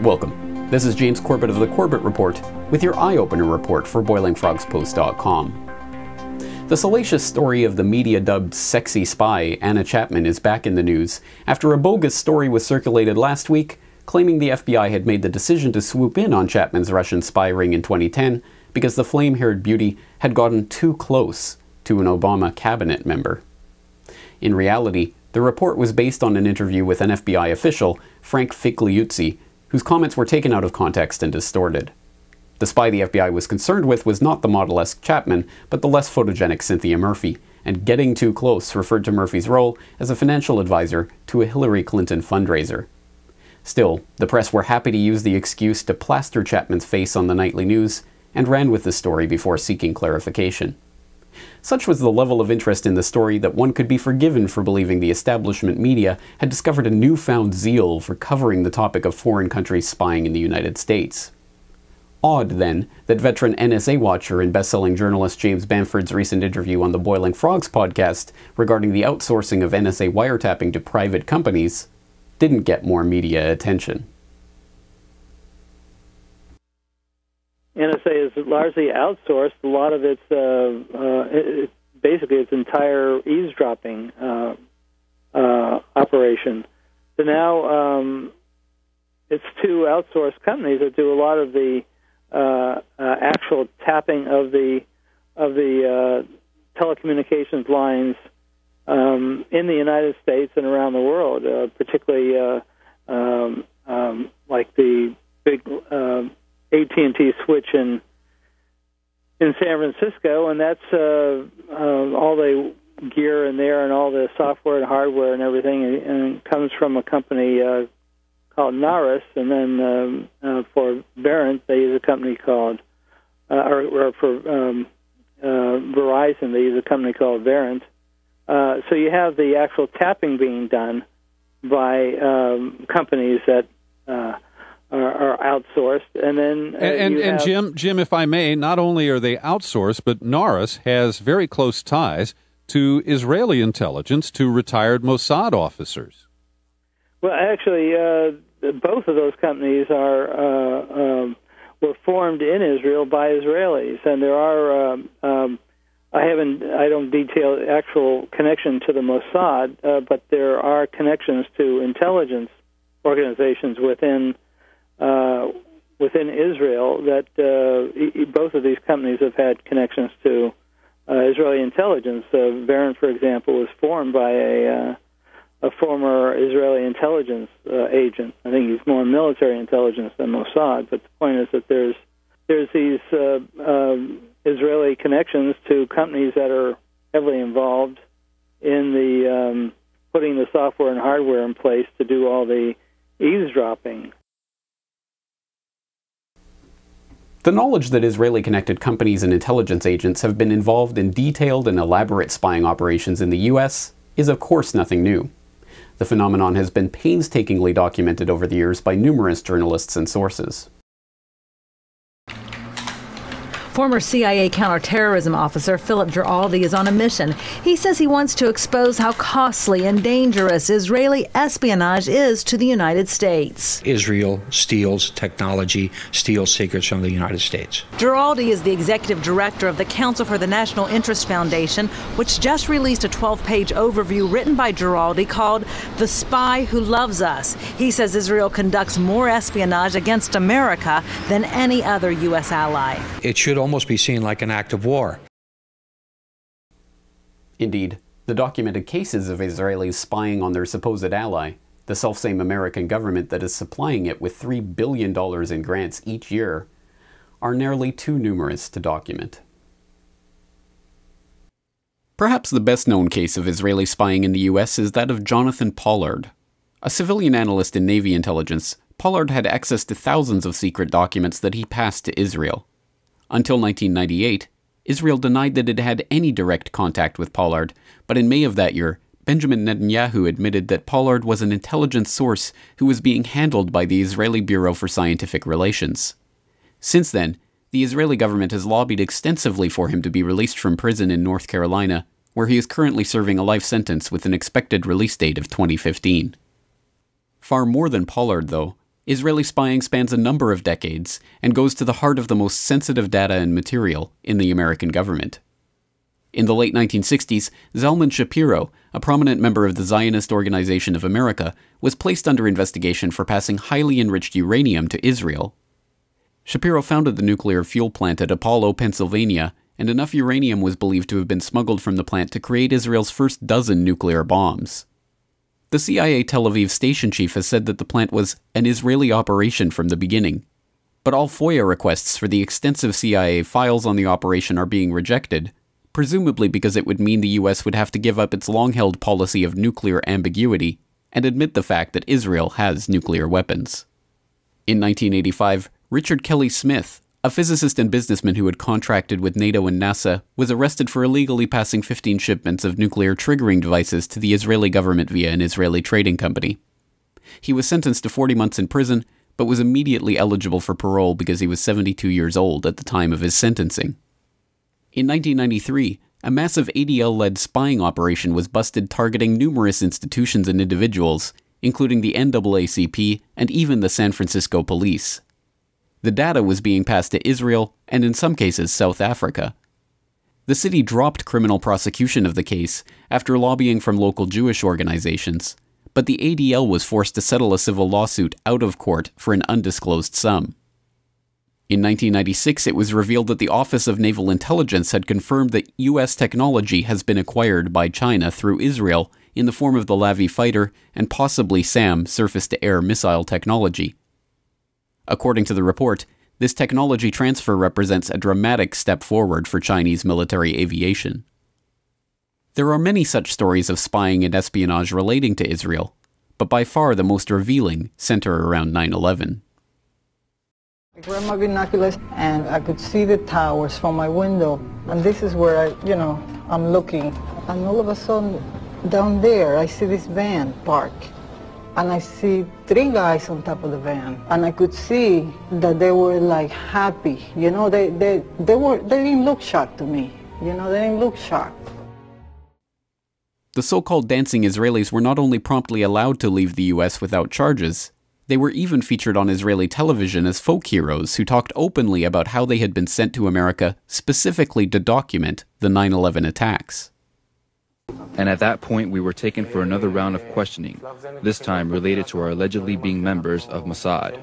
Welcome. This is James Corbett of the Corbett Report with your EyeOpener Report for BoilingFrogsPost.com. The salacious story of the media-dubbed sexy spy Anna Chapman is back in the news after a bogus story was circulated last week claiming the FBI had made the decision to swoop in on Chapman's Russian spy ring in 2010 because the flame-haired beauty had gotten too close to an Obama cabinet member. In reality, the report was based on an interview with an FBI official, Frank Figliuzzi, whose comments were taken out of context and distorted. The spy the FBI was concerned with was not the model-esque Chapman, but the less photogenic Cynthia Murphy, and getting too close referred to Murphy's role as a financial advisor to a Hillary Clinton fundraiser. Still, the press were happy to use the excuse to plaster Chapman's face on the nightly news, and ran with the story before seeking clarification. Such was the level of interest in the story that one could be forgiven for believing the establishment media had discovered a newfound zeal for covering the topic of foreign countries spying in the United States. Odd, then, that veteran NSA watcher and best-selling journalist James Bamford's recent interview on the Boiling Frogs podcast regarding the outsourcing of NSA wiretapping to private companies didn't get more media attention. NSA is largely outsourced. A lot of its basically its entire eavesdropping operation. So now it's two outsourced companies that do a lot of the actual tapping of the telecommunications lines in the United States and around the world, particularly like the big AT&T switch in San Francisco, and that's all the gear in there and all the software and hardware and everything, and it comes from a company called Narus, and then for Verint they use a company called, or for Verizon they use a company called Verint. So you have the actual tapping being done by companies that are outsourced, and then and Jim, if I may, not only are they outsourced, but Narus has very close ties to Israeli intelligence, to retired Mossad officers. Well, actually, both of those companies were formed in Israel by Israelis, and there are I don't detail the actual connection to the Mossad, but there are connections to intelligence organizations within Israel that both of these companies have had connections to Israeli intelligence. Verint, for example, was formed by a former Israeli intelligence agent. I think he's more military intelligence than Mossad, but the point is that there's these Israeli connections to companies that are heavily involved in the putting the software and hardware in place to do all the eavesdropping. The knowledge that Israeli-connected companies and intelligence agents have been involved in detailed and elaborate spying operations in the U.S. is of course nothing new. The phenomenon has been painstakingly documented over the years by numerous journalists and sources. Former CIA counterterrorism officer Philip Giraldi is on a mission. He says he wants to expose how costly and dangerous Israeli espionage is to the United States. Israel steals technology, steals secrets from the United States. Giraldi is the executive director of the Council for the National Interest Foundation, which just released a 12-page overview written by Giraldi called The Spy Who Loves Us. He says Israel conducts more espionage against America than any other U.S. ally. It should almost be seen like an act of war. Indeed, the documented cases of Israelis spying on their supposed ally, the selfsame American government that is supplying it with $3 billion in grants each year, are nearly too numerous to document. Perhaps the best-known case of Israeli spying in the US is that of Jonathan Pollard. A civilian analyst in Navy intelligence, Pollard had access to thousands of secret documents that he passed to Israel. Until 1998, Israel denied that it had any direct contact with Pollard, but in May of that year, Benjamin Netanyahu admitted that Pollard was an intelligence source who was being handled by the Israeli Bureau for Scientific Relations. Since then, The Israeli government has lobbied extensively for him to be released from prison in North Carolina, where he is currently serving a life sentence with an expected release date of 2015. Far more than Pollard, though, Israeli spying spans a number of decades and goes to the heart of the most sensitive data and material in the American government. In the late 1960s, Zalman Shapiro, a prominent member of the Zionist Organization of America, was placed under investigation for passing highly enriched uranium to Israel. Shapiro founded the nuclear fuel plant at Apollo, Pennsylvania, and enough uranium was believed to have been smuggled from the plant to create Israel's first dozen nuclear bombs. The CIA Tel Aviv station chief has said that the plant was an Israeli operation from the beginning. But all FOIA requests for the extensive CIA files on the operation are being rejected, presumably because it would mean the US would have to give up its long-held policy of nuclear ambiguity and admit the fact that Israel has nuclear weapons. In 1985, Richard Kelly Smith, a physicist and businessman who had contracted with NATO and NASA, was arrested for illegally passing 15 shipments of nuclear triggering devices to the Israeli government via an Israeli trading company. He was sentenced to 40 months in prison, but was immediately eligible for parole because he was 72 years old at the time of his sentencing. In 1993, a massive ADL-led spying operation was busted targeting numerous institutions and individuals, including the NAACP and even the San Francisco police. The data was being passed to Israel and in some cases South Africa. The city dropped criminal prosecution of the case after lobbying from local Jewish organizations, but the ADL was forced to settle a civil lawsuit out of court for an undisclosed sum. In 1996, it was revealed that the Office of Naval Intelligence had confirmed that U.S. technology has been acquired by China through Israel in the form of the Lavi fighter and possibly SAM surface-to-air missile technology. According to the report, this technology transfer represents a dramatic step forward for Chinese military aviation. There are many such stories of spying and espionage relating to Israel, but by far the most revealing center around 9/11. I grabbed my binoculars and I could see the towers from my window. And this is where I'm looking. And all of a sudden, down there, I see this van park. And I see 3 guys on top of the van. And I could see that they were like happy. They didn't look shocked to me. They didn't look shocked. The so-called dancing Israelis were not only promptly allowed to leave the US without charges, they were even featured on Israeli television as folk heroes who talked openly about how they had been sent to America specifically to document the 9/11 attacks. And at that point, we were taken for another round of questioning, this time related to our allegedly being members of Mossad.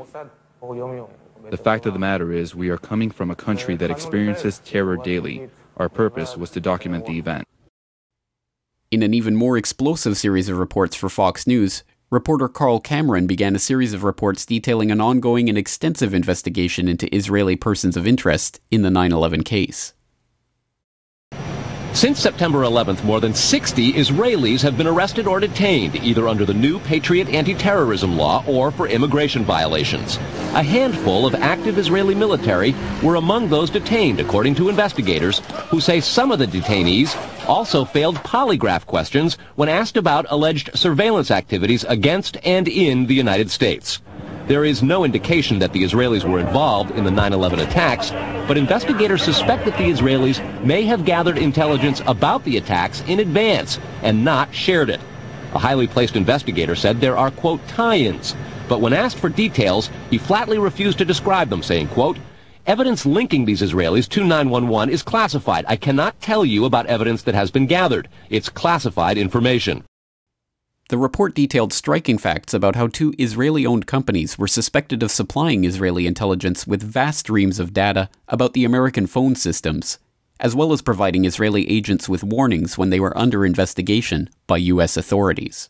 The fact of the matter is, we are coming from a country that experiences terror daily. Our purpose was to document the event. In an even more explosive series of reports for Fox News, reporter Carl Cameron began a series of reports detailing an ongoing and extensive investigation into Israeli persons of interest in the 9/11 case. Since September 11th, more than 60 Israelis have been arrested or detained, either under the new Patriot anti-terrorism law or for immigration violations. A handful of active Israeli military were among those detained, according to investigators, who say some of the detainees also failed polygraph questions when asked about alleged surveillance activities against and in the United States. There is no indication that the Israelis were involved in the 9/11 attacks, but investigators suspect that the Israelis may have gathered intelligence about the attacks in advance and not shared it. A highly placed investigator said there are, quote, tie-ins, but when asked for details, he flatly refused to describe them, saying, quote, evidence linking these Israelis to 9/11 is classified. I cannot tell you about evidence that has been gathered. It's classified information. The report detailed striking facts about how 2 Israeli-owned companies were suspected of supplying Israeli intelligence with vast streams of data about the American phone systems, as well as providing Israeli agents with warnings when they were under investigation by U.S. authorities.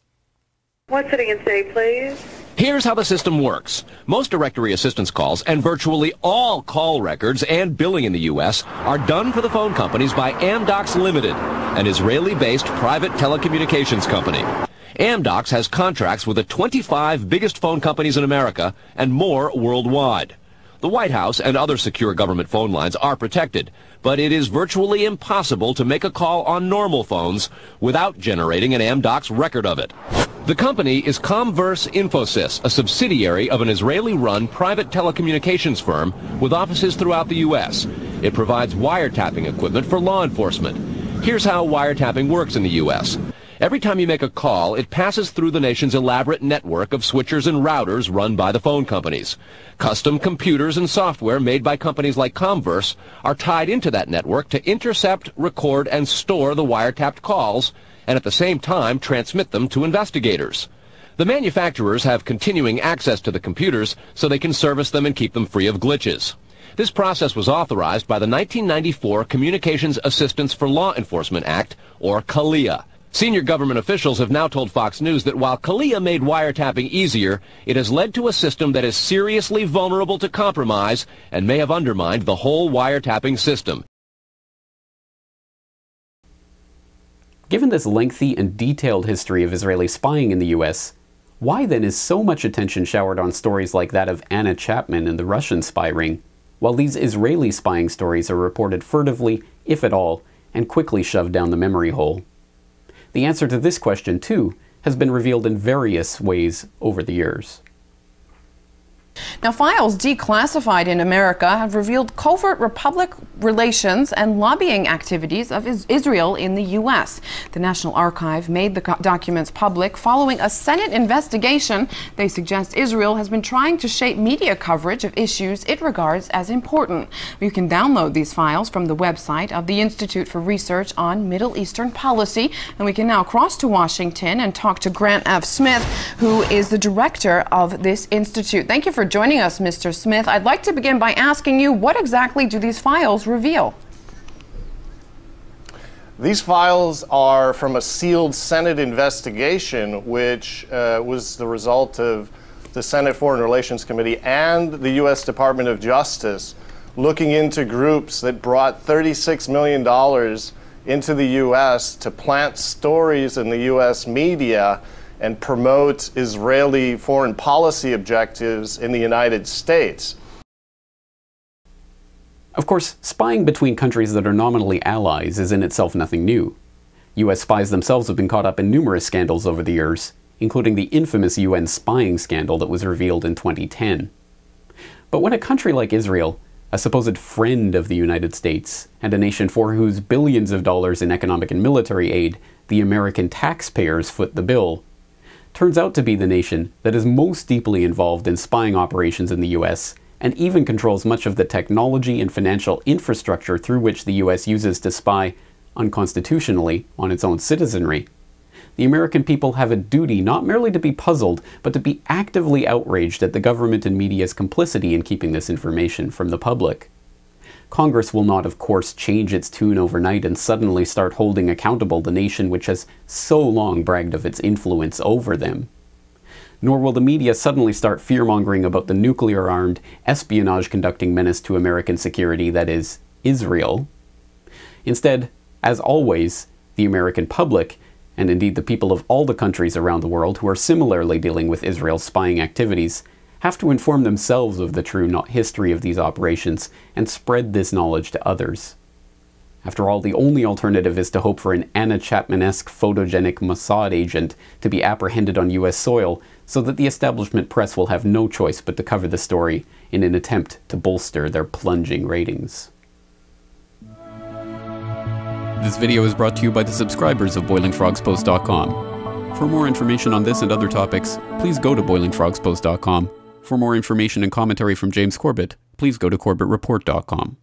One sitting in city, please. Here's how the system works. Most directory assistance calls and virtually all call records and billing in the U.S. are done for the phone companies by Amdocs Limited, an Israeli-based private telecommunications company. Amdocs has contracts with the 25 biggest phone companies in America and more worldwide. The White House and other secure government phone lines are protected, but it is virtually impossible to make a call on normal phones without generating an Amdocs record of it. The company is Comverse Infosys, a subsidiary of an Israeli-run private telecommunications firm with offices throughout the U.S. It provides wiretapping equipment for law enforcement. Here's how wiretapping works in the U.S. Every time you make a call, it passes through the nation's elaborate network of switchers and routers run by the phone companies. Custom computers and software made by companies like Comverse are tied into that network to intercept, record, and store the wiretapped calls, and at the same time transmit them to investigators. The manufacturers have continuing access to the computers so they can service them and keep them free of glitches. This process was authorized by the 1994 Communications Assistance for Law Enforcement Act, or CALEA. Senior government officials have now told Fox News that while CALEA made wiretapping easier, it has led to a system that is seriously vulnerable to compromise and may have undermined the whole wiretapping system. Given this lengthy and detailed history of Israeli spying in the U.S., why then is so much attention showered on stories like that of Anna Chapman and the Russian spy ring, while these Israeli spying stories are reported furtively, if at all, and quickly shoved down the memory hole? The answer to this question, too, has been revealed in various ways over the years. Now, files declassified in America have revealed covert Republic relations and lobbying activities of Israel in the U.S. The National Archive made the documents public following a Senate investigation. They suggest Israel has been trying to shape media coverage of issues it regards as important. You can download these files from the website of the Institute for Research on Middle Eastern Policy. And we can now cross to Washington and talk to Grant F. Smith, who is the director of this institute. Thank you for joining us, Mr. Smith. I'd like to begin by asking you, what exactly do these files reveal? These files are from a sealed Senate investigation, which was the result of the Senate Foreign Relations Committee and the U.S. Department of Justice looking into groups that brought $36 million into the U.S. to plant stories in the U.S. media and promote Israeli foreign policy objectives in the United States. Of course, spying between countries that are nominally allies is in itself nothing new. U.S. spies themselves have been caught up in numerous scandals over the years, including the infamous UN spying scandal that was revealed in 2010. But when a country like Israel, a supposed friend of the United States, and a nation for whose billions of dollars in economic and military aid the American taxpayers foot the bill, turns out to be the nation that is most deeply involved in spying operations in the U.S. and even controls much of the technology and financial infrastructure through which the U.S. uses to spy unconstitutionally on its own citizenry, the American people have a duty not merely to be puzzled, but to be actively outraged at the government and media's complicity in keeping this information from the public. Congress will not, of course, change its tune overnight and suddenly start holding accountable the nation which has so long bragged of its influence over them. Nor will the media suddenly start fear-mongering about the nuclear-armed, espionage-conducting menace to American security that is Israel. Instead, as always, the American public, and indeed the people of all the countries around the world who are similarly dealing with Israel's spying activities, have to inform themselves of the true history of these operations and spread this knowledge to others. After all, the only alternative is to hope for an Anna Chapman-esque photogenic Mossad agent to be apprehended on U.S. soil so that the establishment press will have no choice but to cover the story in an attempt to bolster their plunging ratings. This video is brought to you by the subscribers of BoilingFrogsPost.com. For more information on this and other topics, please go to BoilingFrogsPost.com. For more information and commentary from James Corbett, please go to CorbettReport.com.